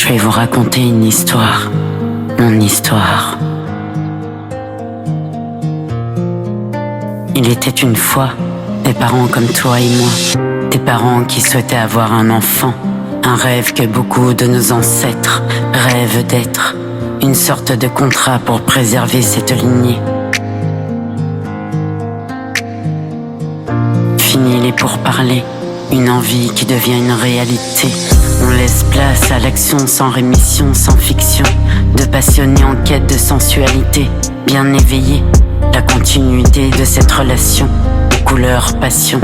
Je vais vous raconter une histoire, mon histoire. Il était une fois des parents comme toi et moi, des parents qui souhaitaient avoir un enfant, un rêve que beaucoup de nos ancêtres rêvent d'être, une sorte de contrat pour préserver cette lignée. Fini les pourparlers, une envie qui devient une réalité. On laisse place à l'action sans rémission, sans fiction, de passionnés en quête de sensualité, bien éveillés, la continuité de cette relation, couleur passion.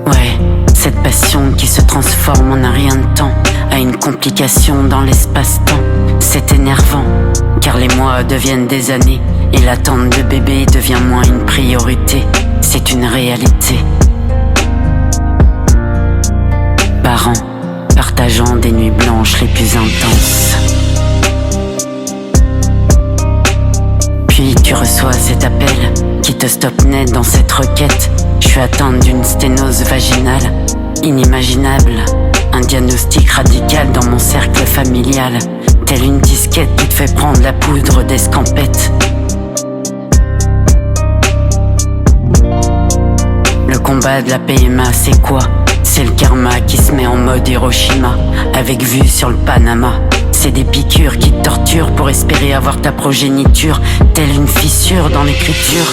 Ouais, cette passion qui se transforme en un rien de temps, à une complication dans l'espace-temps. C'est énervant, car les mois deviennent des années, et l'attente de bébé devient moins une priorité, c'est une réalité. Parents, partageant des nuits blanches les plus intenses. Puis tu reçois cet appel qui te stoppe net dans cette requête. Je suis atteinte d'une sténose vaginale, inimaginable. Un diagnostic radical dans mon cercle familial, telle une disquette qui te fait prendre la poudre d'escampette. Le combat de la PMA, c'est quoi? C'est le karma qui se met en mode Hiroshima, avec vue sur le Panama. C'est des piqûres qui te torturent pour espérer avoir ta progéniture, telle une fissure dans l'écriture.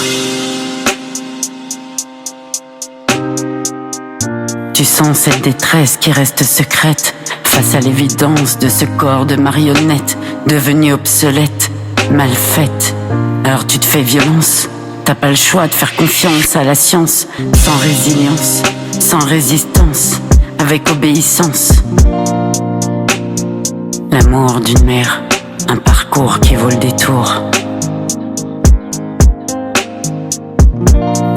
Tu sens cette détresse qui reste secrète face à l'évidence de ce corps de marionnette devenu obsolète, mal faite. Alors tu te fais violence. T'as pas le choix de faire confiance à la science, sans résilience, sans résistance, avec obéissance. L'amour d'une mère, un parcours qui vaut le détour.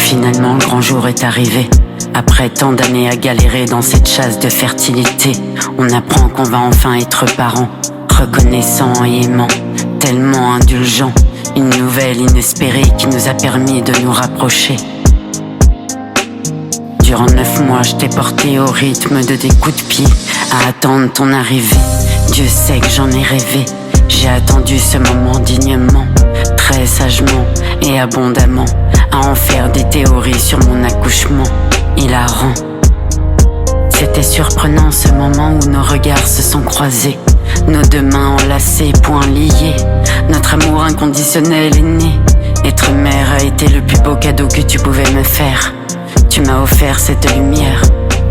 Finalement, le grand jour est arrivé. Après tant d'années à galérer dans cette chasse de fertilité, on apprend qu'on va enfin être parents, reconnaissants et aimants, tellement indulgents. Une nouvelle inespérée qui nous a permis de nous rapprocher. Durant 9 mois, je t'ai porté au rythme de des coups de pied, à attendre ton arrivée. Dieu sait que j'en ai rêvé. J'ai attendu ce moment dignement, très sagement et abondamment, à en faire des théories sur mon accouchement hilarant. C'était surprenant ce moment où nos regards se sont croisés, nos deux mains enlacées, poings liés. Notre amour inconditionnel est né. Être mère a été le plus beau cadeau que tu pouvais me faire. Tu m'as offert cette lumière,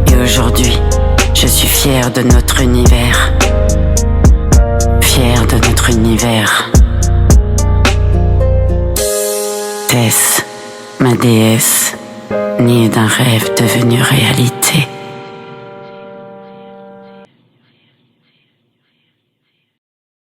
et aujourd'hui, je suis fier de notre univers. Fier de notre univers. Tess, ma déesse, née d'un rêve devenu réalité.